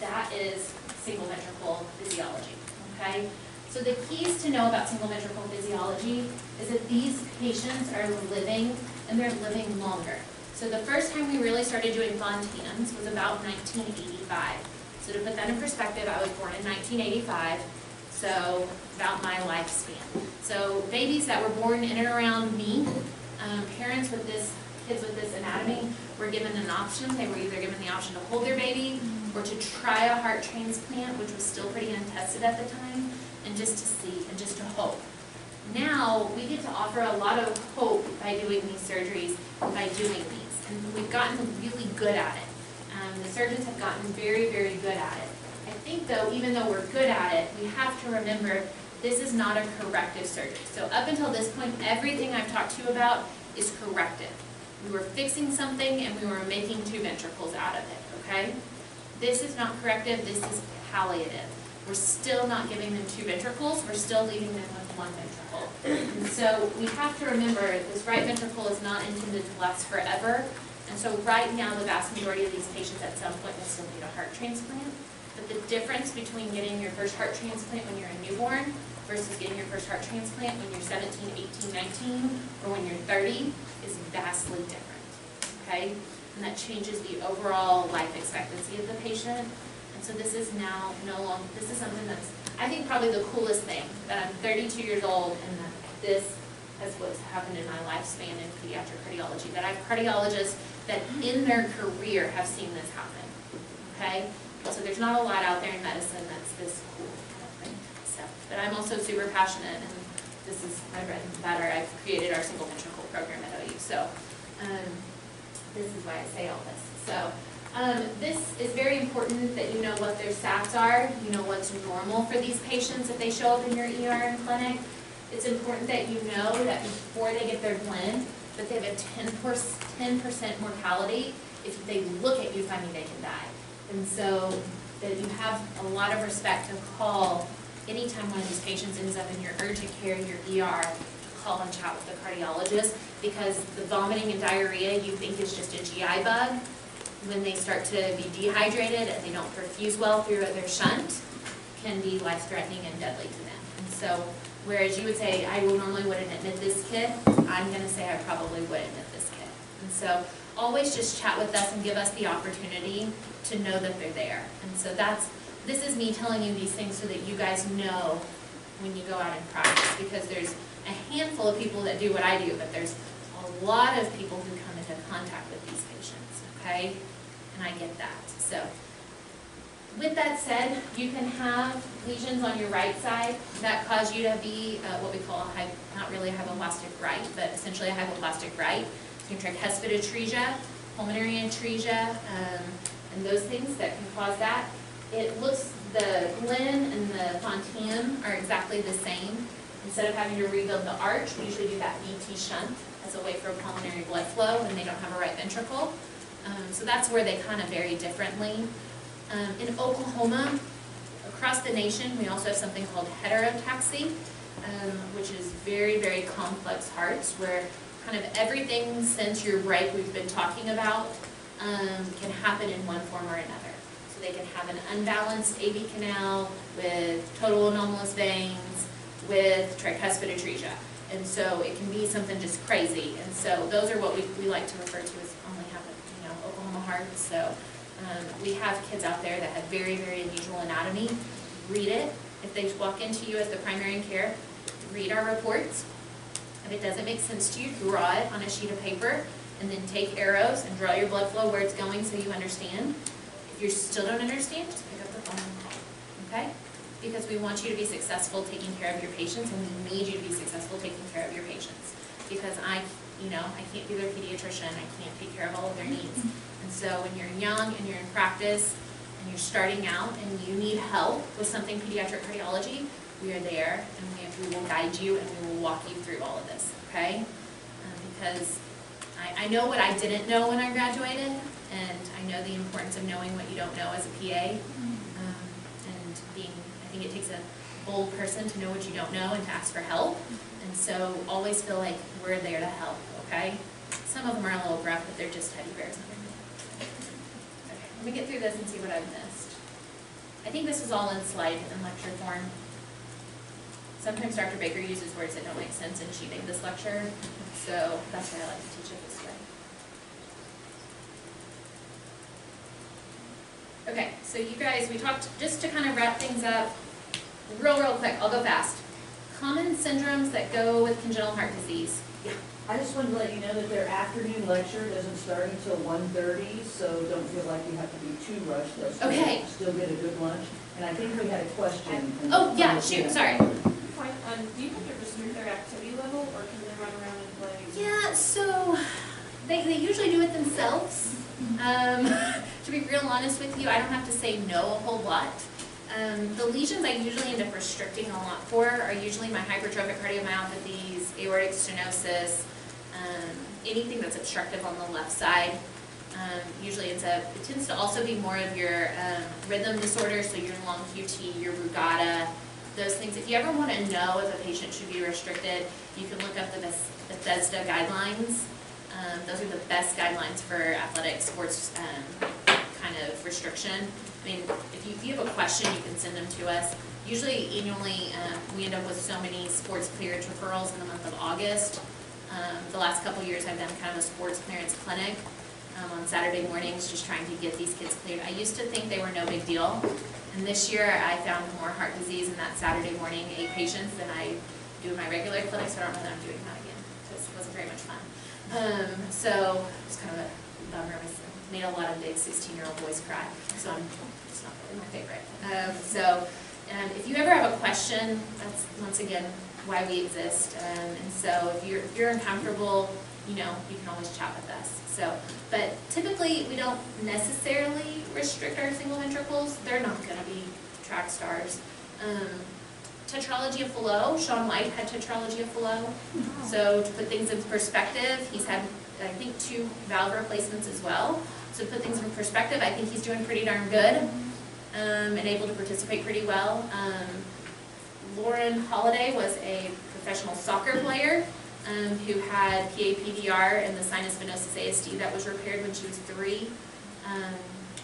that is single ventricle physiology, okay? So the keys to know about single ventricle physiology is that these patients are living, and they're living longer. So the first time we really started doing Fontaines was about 1985. So to put that in perspective, I was born in 1985, so about my lifespan. So babies that were born in and around me, parents with this, kids with this anatomy, were given an option. They were either given the option to hold their baby or to try a heart transplant, which was still pretty untested at the time, and just to see, and just to hope. Now, we get to offer a lot of hope by doing these surgeries, by doing these, and we've gotten really good at it. The surgeons have gotten very, very good at it. I think, though, even though we're good at it, we have to remember this is not a corrective surgery. So up until this point, everything I've talked to you about is corrective. We were fixing something and we were making 2 ventricles out of it, okay? This is not corrective, this is palliative. We're still not giving them 2 ventricles, we're still leaving them with 1 ventricle. And so we have to remember this right ventricle is not intended to last forever. And so right now, the vast majority of these patients at some point will still need a heart transplant. But the difference between getting your first heart transplant when you're a newborn versus getting your first heart transplant when you're 17, 18, 19, or when you're 30 is vastly different, okay? And that changes the overall life expectancy of the patient. And so this is now no longer, this is something that's, I think, probably the coolest thing, that I'm 32 years old and that this is what's happened in my lifespan in pediatric cardiology, that I have cardiologists that in their career have seen this happen, okay? So there's not a lot out there in medicine that's this cool kind of thing. So, but I'm also super passionate and this is my bread and butter. I've created our single ventricle program at OU. So this is why I say all this. So this is very important that you know what their stats are, you know what's normal for these patients if they show up in your ER and clinic. It's important that you know that before they get their blend, that they have a 10% mortality if they look at you finding they can die. And so that you have a lot of respect to call anytime one of these patients ends up in your urgent care, your ER, to call and chat with the cardiologist, because the vomiting and diarrhea you think is just a GI bug, when they start to be dehydrated and they don't perfuse well through their shunt, can be life-threatening and deadly to them. And so, whereas you would say, I normally wouldn't admit this kid, I'm going to say I probably would admit this kid. And so, always just chat with us and give us the opportunity to know that they're there. And so this is me telling you these things so that you guys know when you go out and practice, because there's a handful of people that do what I do, but there's a lot of people who come into contact with these patients, okay? And I get that. So, with that said, you can have lesions on your right side that cause you to be what we call not really a hypoplastic right, but essentially a hypoplastic right. So you can tricuspid atresia, pulmonary atresia, and those things that can cause that. It looks, the Glenn and the Fontaine are exactly the same. Instead of having to rebuild the arch, we usually do that VT shunt as a way for pulmonary blood flow when they don't have a right ventricle. So that's where they kind of vary differently. In Oklahoma, across the nation, we also have something called heterotaxy, which is very, very complex hearts, where kind of everything since your break we've been talking about can happen in one form or another. So they can have an unbalanced AV canal with total anomalous veins, with tricuspid atresia. And so it can be something just crazy. And so those are what we like to refer to as only having, Oklahoma hearts. So we have kids out there that have very, very unusual anatomy. Read it. If they walk into you as the primary care, read our reports. If it doesn't make sense to you, draw it on a sheet of paper, and then take arrows and draw your blood flow where it's going so you understand. If you still don't understand, just pick up the phone and call, okay? Because we want you to be successful taking care of your patients, and we need you to be successful taking care of your patients. Because I can't be their pediatrician, I can't take care of all of their needs. And so when you're young and you're in practice and you're starting out and you need help with something pediatric cardiology, we are there, and we will guide you and we will walk you through all of this, okay? Because I know what I didn't know when I graduated, and I know the importance of knowing what you don't know as a PA, and I think it takes a bold person to know what you don't know and to ask for help, and so always feel like we're there to help, okay? Some of them are a little gruff, but they're just teddy bears underneath. Okay, let me get through this and see what I've missed. I think this is all in slide and lecture form. Sometimes Dr. Baker uses words that don't make sense in sheeting this lecture, so that's why I like to teach it this way. Okay, so you guys, we talked, just to kind of wrap things up, real quick, I'll go fast. Common syndromes that go with congenital heart disease. Yeah. I just wanted to let you know that their afternoon lecture doesn't start until 1:30, so don't feel like you have to be too rushed. Okay. Still get a good lunch. And I think we had a question. Oh, yeah, shoot, sorry. Do you have to restrict their activity level, or can they run around and play? Yeah, so they usually do it themselves. To be real honest with you, I don't have to say no a whole lot. The lesions I usually end up restricting a lot for are usually my hypertrophic cardiomyopathies, aortic stenosis, anything that's obstructive on the left side. Usually it tends to also be more of your rhythm disorders, so your long QT, your Brugada, those things. If you ever want to know if a patient should be restricted, you can look up the Bethesda guidelines. Those are the best guidelines for athletic sports kind of restriction. I mean, if you have a question, you can send them to us. Usually, annually, we end up with so many sports clearance referrals in the month of August. The last couple years, I've done kind of a sports clearance clinic on Saturday mornings, just trying to get these kids cleared. I used to think they were no big deal, and this year I found more heart disease in that Saturday morning 8 patients than I do in my regular clinic, so I don't know that I'm doing that again. It wasn't very much fun. So it's kind of a bummer. I made a lot of big 16-year-old boys cry, so it's not really my favorite. So if you ever have a question, that's once again why we exist. And so if you're uncomfortable, you know, you can always chat with us. So, but typically we don't necessarily restrict our single ventricles. They're not going to be track stars. Tetralogy of Fallot, Sean White had Tetralogy of Fallot. So to put things in perspective, he's had, I think, 2 valve replacements as well. So to put things in perspective, I think he's doing pretty darn good and able to participate pretty well. Lauren Holiday was a professional soccer player who had PAPDR and the sinus venosus ASD that was repaired when she was 3.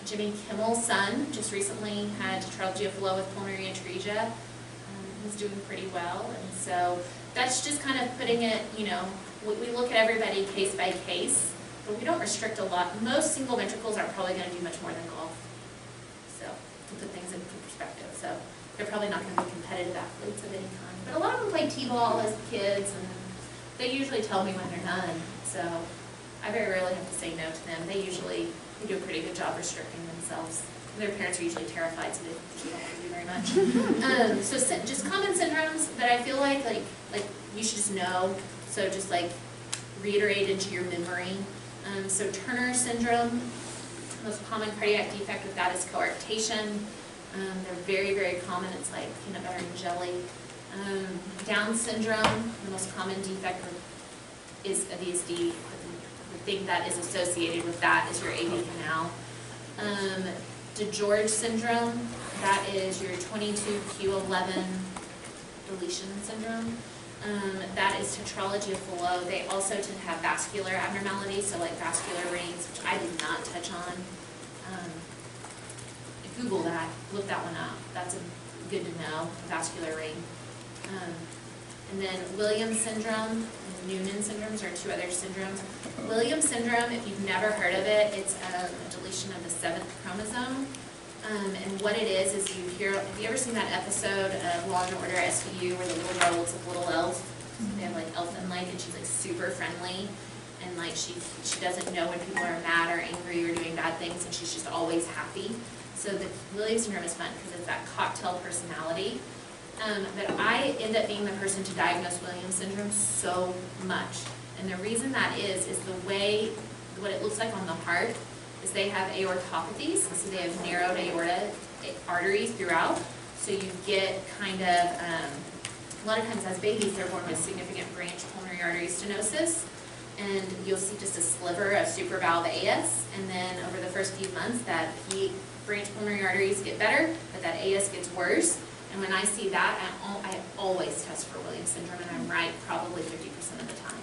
Jimmy Kimmel's son just recently had Tetralogy of Fallot with pulmonary atresia. He's doing pretty well, and so that's just kind of putting it, you know, we look at everybody case by case, but we don't restrict a lot. Most single ventricles are probably going to do much more than golf, so to put things into perspective. So they're probably not going to be competitive athletes of any kind, but a lot of them play t-ball as kids, and they usually tell me when they're done, so I very rarely have to say no to them. They do a pretty good job restricting themselves. Their parents are usually terrified, so they don't want to do very much. So just common syndromes that I feel like you should just know. So just like reiterate into your memory. So Turner syndrome, the most common cardiac defect with that is coarctation. They're very, very common. It's like peanut butter and jelly. Down syndrome, the most common defect is a VSD. The thing that is associated with that is your AV canal. DeGeorge syndrome, that is your 22q11 deletion syndrome. That is Tetralogy of Fallot. They also tend to have vascular abnormalities, so like vascular rings, which I did not touch on. Google that, look that one up. That's good to know, vascular ring. And then Williams syndrome and Noonan syndromes are 2 other syndromes. Williams syndrome, if you've never heard of it, it's a deletion of the 7th chromosome. And what it is have you ever seen that episode of Law and Order SVU where the little girl looks like little elf? They have like elfin-like, and she's like super friendly, and like she doesn't know when people are mad or angry or doing bad things, and she's just always happy. So the Williams syndrome is fun because it's that cocktail personality. But I end up being the person to diagnose Williams syndrome so much. And the reason that is the way, what it looks like on the heart is they have aortopathies, so they have narrowed aorta arteries throughout. So you get kind of, a lot of times as babies, they're born with significant branch pulmonary artery stenosis. And you'll see just a sliver of supravalve AS. And then over the first few months, that branch pulmonary arteries get better, but that AS gets worse. And when I see that, I always test for Williams syndrome, and I'm right probably 50% of the time.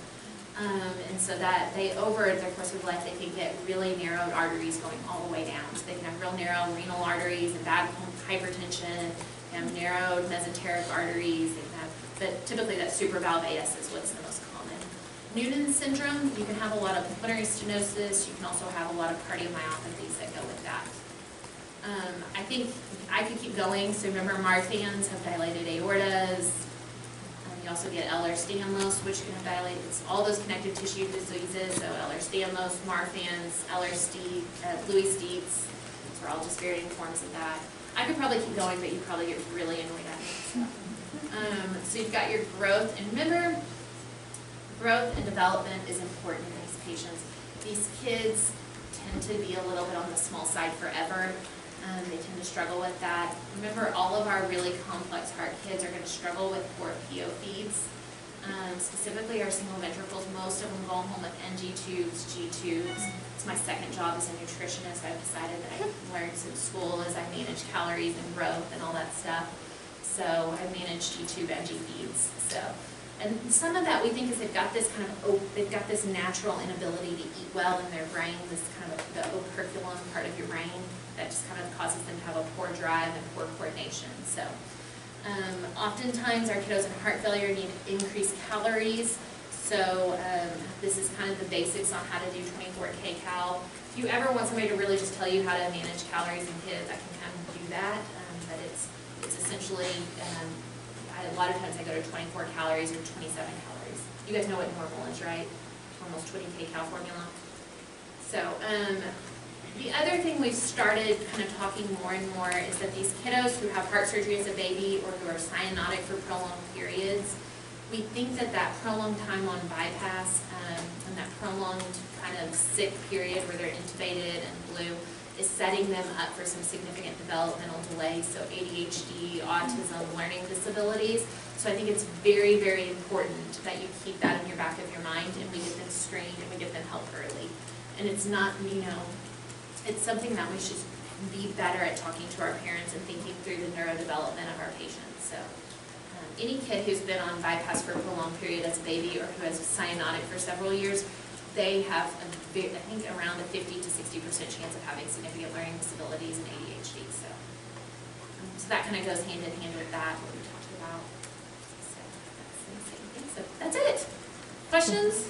And so that over the course of life, they can get really narrowed arteries going all the way down. So they can have real narrow renal arteries and bad hypertension, they have narrowed mesenteric arteries, they can have, but typically that supravalve AS is what's the most common. Noonan syndrome, you can have a lot of pulmonary stenosis, you can also have a lot of cardiomyopathies that go with that. I think I could keep going. So remember, Marfan's have dilated aortas. You also get Ehlers-Danlos, which can have dilated. It's all those connective tissue diseases. So Ehlers-Danlos, Marfan's, Louis-Dietz. Those are all just varying forms of that. I could probably keep going, but you'd probably get really annoyed at me. So you've got your growth, and remember, growth and development is important in these patients. These kids tend to be a little bit on the small side forever. They tend to struggle with that. Remember, all of our really complex heart kids are going to struggle with poor PO feeds. Specifically our single ventricles, most of them go home with NG tubes, G tubes. It's my second job as a nutritionist. I've decided that I learned since school as I manage calories and growth and all that stuff. So I manage G tube, NG feeds. And some of that we think is they've got this natural inability to eat well in their brain, this kind of the operculum part of your brain that just kind of causes them to have a poor drive and poor coordination. So oftentimes our kiddos in heart failure need increased calories. So this is kind of the basics on how to do 24 kcal. If you ever want somebody to really just tell you how to manage calories in kids, I can kind of do that. But it's essentially, a lot of times I go to 24 calories or 27 calories. You guys know what normal is, right? Almost 20 kcal formula. So the other thing we've started kind of talking more and more is that these kiddos who have heart surgery as a baby or who are cyanotic for prolonged periods, we think that that prolonged time on bypass, and that prolonged kind of sick period where they're intubated and blue, is setting them up for some significant developmental delays, so ADHD, autism, learning disabilities. So I think it's very, very important that you keep that in your back of your mind, and we get them screened and we get them help early. And it's not, it's something that we should be better at talking to our parents and thinking through the neurodevelopment of our patients. So any kid who's been on bypass for a prolonged period as a baby or who has cyanotic for several years, they have, I think, around a 50 to 60% chance of having significant learning disabilities and ADHD. So that kind of goes hand in hand with that, what we talked about. So that's the same thing. So that's it. Questions?